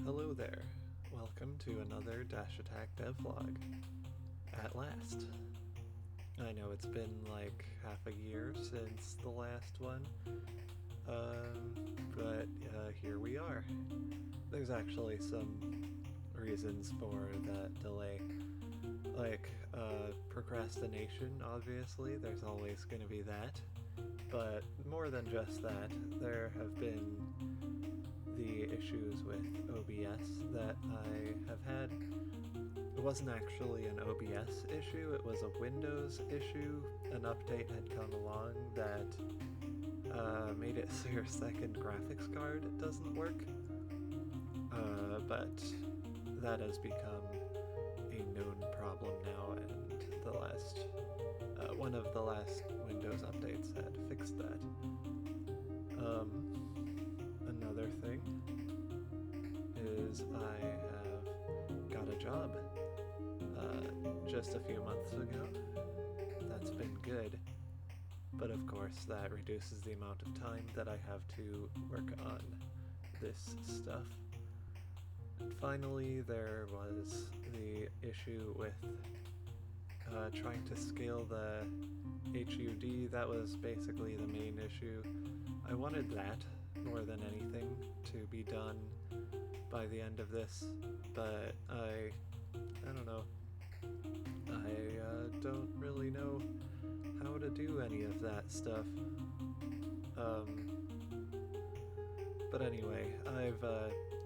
Hello there. Welcome to another Dash Attack Devlog. At last. I know it's been like half a year since the last one, but here we are. There's actually some reasons for that delay. Like, procrastination, obviously, there's always going to be that. But more than just that, there have been the issues with OBS that I have had. It wasn't actually an OBS issue, it was a Windows issue. An update had come along that made it so your second graphics card doesn't work. But that has become a known problem now, and the last one of the last Windows updates had fixed that. Another thing is I have got a job just a few months ago. That's been good, but of course that reduces the amount of time that I have to work on this stuff. And finally, there was the issue with trying to scale the HUD. That was basically the main issue. I wanted that more than anything to be done by the end of this, but I don't know. I don't really know how to do any of that stuff. But anyway, I've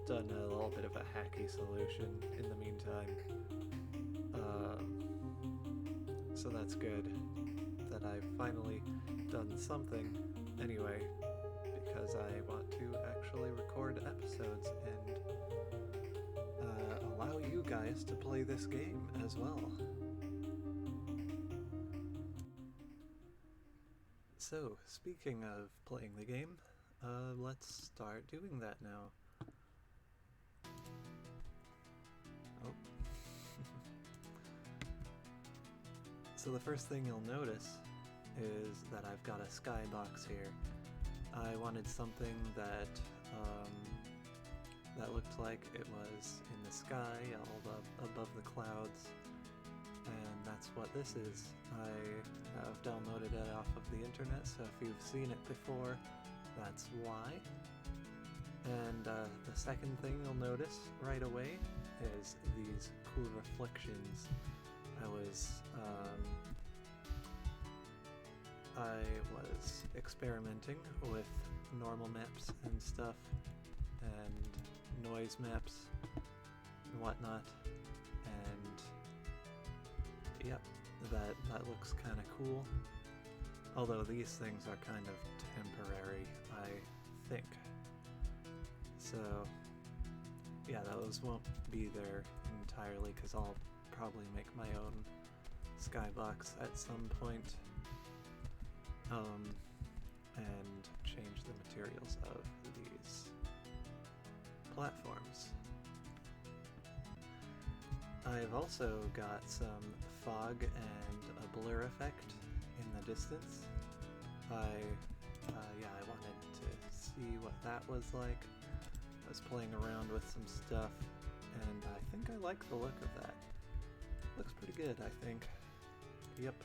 done a little bit of a hacky solution in the meantime. So that's good that I've finally done something anyway, because I want to actually record episodes and allow you guys to play this game as well. So, speaking of playing the game, let's start doing that now. Oh. So the first thing you'll notice is that I've got a Skybox here. I wanted something that that looked like it was in the sky, all above the clouds, and that's what this is. I have downloaded it off of the internet, so if you've seen it before, that's why. And the second thing you'll notice right away is these cool reflections. I was experimenting with normal maps and stuff, and noise maps and whatnot, and yep, that looks kind of cool. Although these things are kind of temporary, I think. So yeah, those won't be there entirely, because I'll probably make my own Skybox at some point, and change the materials of these platforms. I've also got some fog and a blur effect in the distance. I wanted to see what that was like. I was playing around with some stuff, and I think I like the look of that. Looks pretty good, I think. Yep.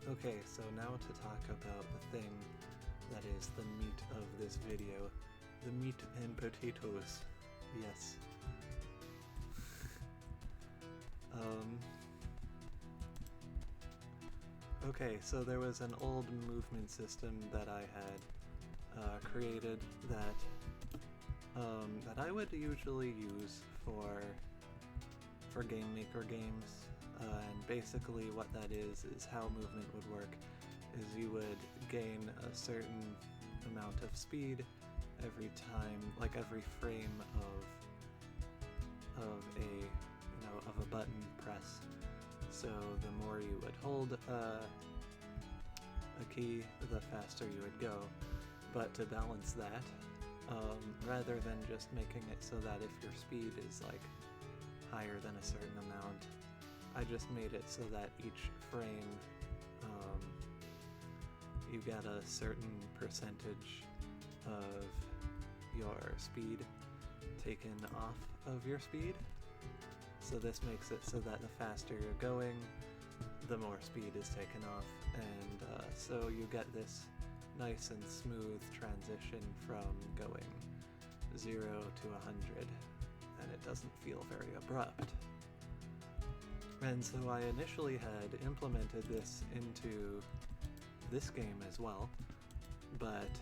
Okay, so now to talk about the thing that is the meat of this video. The meat and potatoes. Yes. Okay, so there was an old movement system that I had created that I would usually use for Game Maker games, and basically what that is how movement would work is you would gain a certain amount of speed every time, like every frame of a button press. So the more you would hold a key, the faster you would go. But to balance that, rather than just making it so that if your speed is like higher than a certain amount, I just made it so that each frame you get a certain percentage of your speed taken off of your speed. So this makes it so that the faster you're going, the more speed is taken off, and so you get this nice and smooth transition from going 0 to 100, and it doesn't feel very abrupt. And so I initially had implemented this into this game as well, but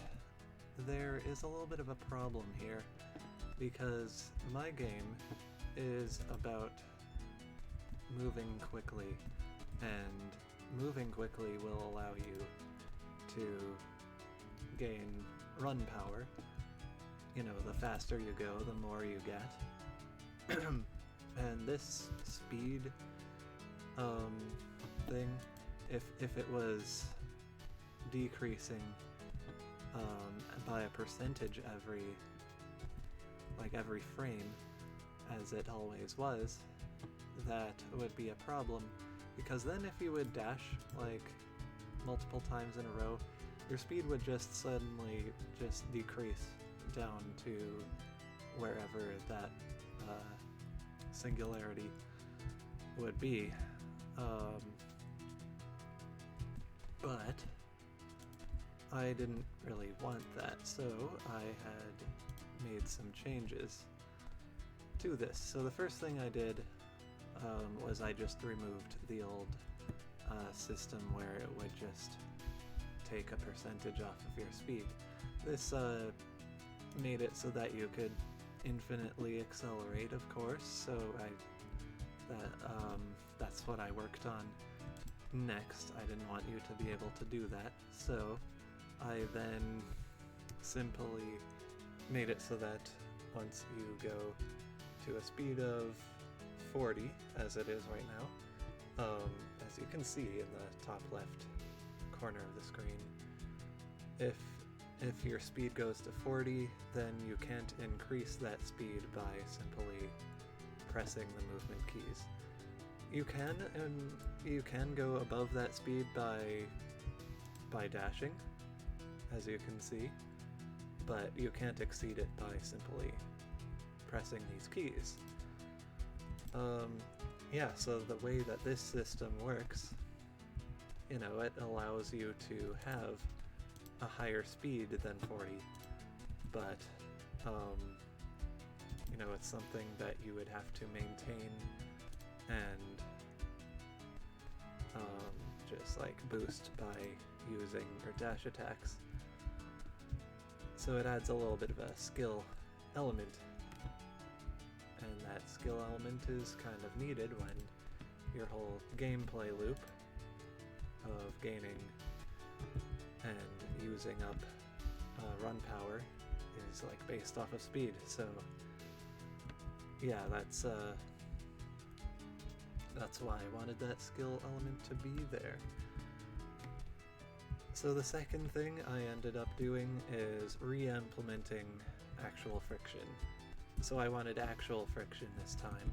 there is a little bit of a problem here, because my game is about moving quickly, and moving quickly will allow you to gain run power. You know, the faster you go, the more you get. And this speed thing, if it was decreasing by a percentage every frame, as it always was, that would be a problem, because then if you would dash like multiple times in a row, your speed would just suddenly just decrease down to wherever that singularity would be. But I didn't really want that, so I had made some changes to this. So the first thing I did was I just removed the old system where it would just take a percentage off of your speed. This made it so that you could infinitely accelerate, of course, so that's what I worked on next. I didn't want you to be able to do that, so I then simply made it so that once you go to a speed of 40, as it is right now, as you can see in the top left corner of the screen, if your speed goes to 40, then you can't increase that speed by simply pressing the movement keys. You can go above that speed by dashing, as you can see, but you can't exceed it by simply pressing these keys. Yeah, so the way that this system works, you know, it allows you to have a higher speed than 40, but, you know, it's something that you would have to maintain and just like boost by using your dash attacks. So it adds a little bit of a skill element, and that skill element is kind of needed when your whole gameplay loop of gaining and using up run power is like based off of speed. So yeah, that's why I wanted that skill element to be there. So the second thing I ended up doing is re-implementing actual friction. So I wanted actual friction this time,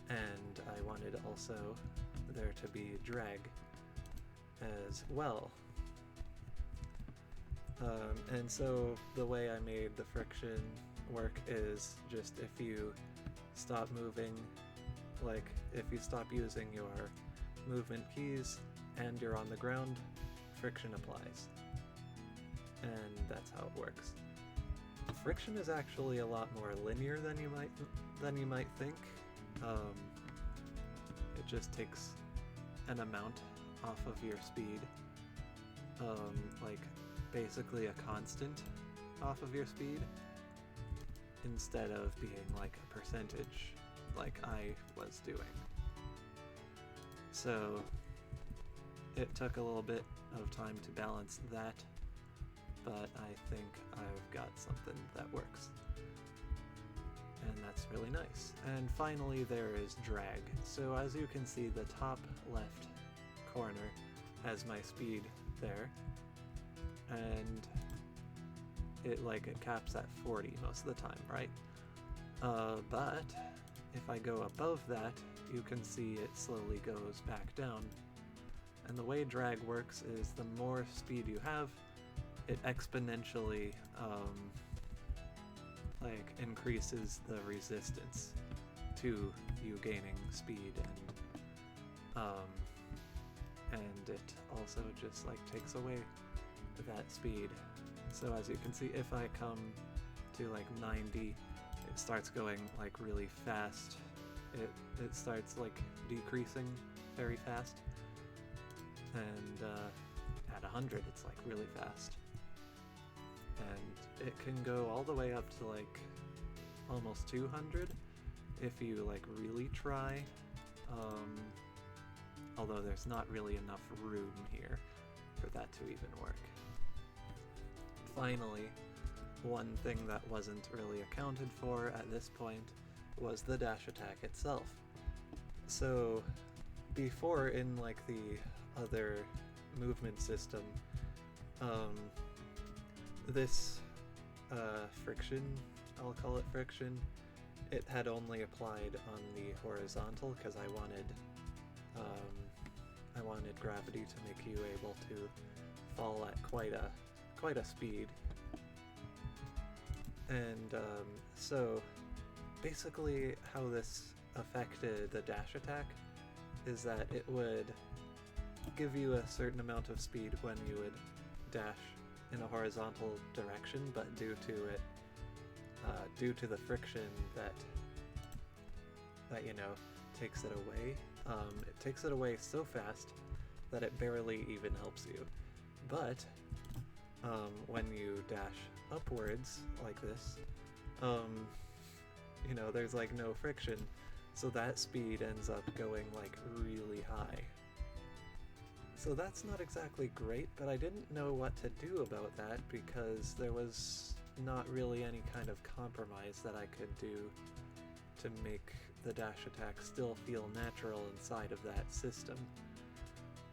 and I wanted also there to be drag as well. And so the way I made the friction work is just if you stop moving, like if you stop using your movement keys and you're on the ground, friction applies. And that's how it works. Friction is actually a lot more linear than you might think. It just takes an amount off of your speed, like basically a constant off of your speed, instead of being like a percentage like I was doing. So it took a little bit of time to balance that, but I think I've got something that works. And that's really nice. And finally there is drag. So as you can see, the top left corner has my speed there, and it caps at 40 most of the time, right? But if I go above that, you can see it slowly goes back down. And the way drag works is the more speed you have, it exponentially like increases the resistance to you gaining speed, and it also just like takes away that speed. So as you can see, if I come to like 90, it starts going like really fast. It starts like decreasing very fast, and at 100 it's like really fast, and it can go all the way up to like almost 200 if you like really try, although there's not really enough room here for that to even work. Finally, one thing that wasn't really accounted for at this point was the dash attack itself. So before, in like the other movement system, this friction, I'll call it friction, it had only applied on the horizontal because I wanted gravity to make you able to fall at quite a speed. And so basically how this affected the dash attack is that it would give you a certain amount of speed when you would dash in a horizontal direction, but due to the friction that you know takes it away, it takes it away so fast that it barely even helps you. But when you dash upwards like this, you know, there's like no friction, so that speed ends up going like really high. So that's not exactly great, but I didn't know what to do about that because there was not really any kind of compromise that I could do to make the dash attack still feel natural inside of that system.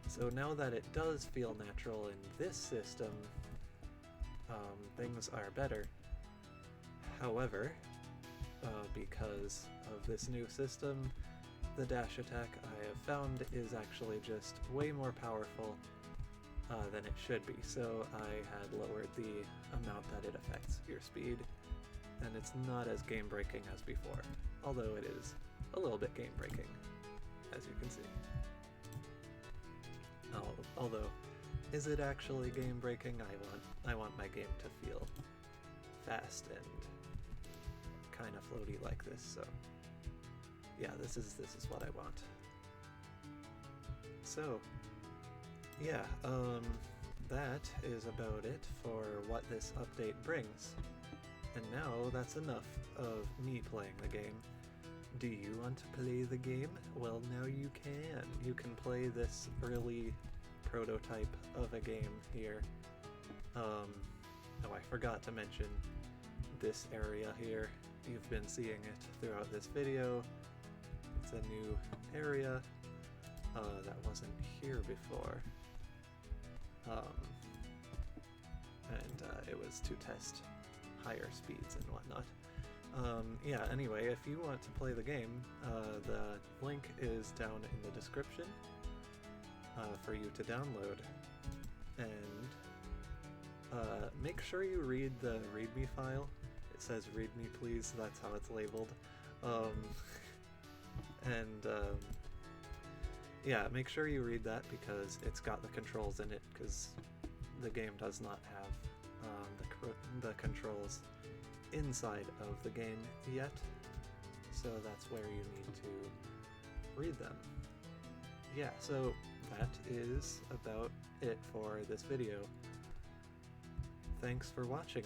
So now that it does feel natural in this system, things are better. However, because of this new system, the dash attack I have found is actually just way more powerful than it should be. So I had lowered the amount that it affects your speed, and it's not as game-breaking as before, although it is a little bit game-breaking, as you can see. Although, is it actually game-breaking? I want my game to feel fast and kind of floaty like this, so yeah, this is what I want. So yeah, that is about it for what this update brings. And now that's enough of me playing the game. Do you want to play the game? Well, now you can. You can play this early prototype of a game here. Oh, I forgot to mention this area here. You've been seeing it throughout this video. It's a new area that wasn't here before. And it was to test higher speeds and whatnot. Yeah, anyway, if you want to play the game, the link is down in the description for you to download. And make sure you read the README file. It says "read me please," that's how it's labeled. Yeah, make sure you read that because it's got the controls in it, because the game does not have the controls inside of the game yet, so that's where you need to read them. Yeah, so that is about it for this video. Thanks for watching.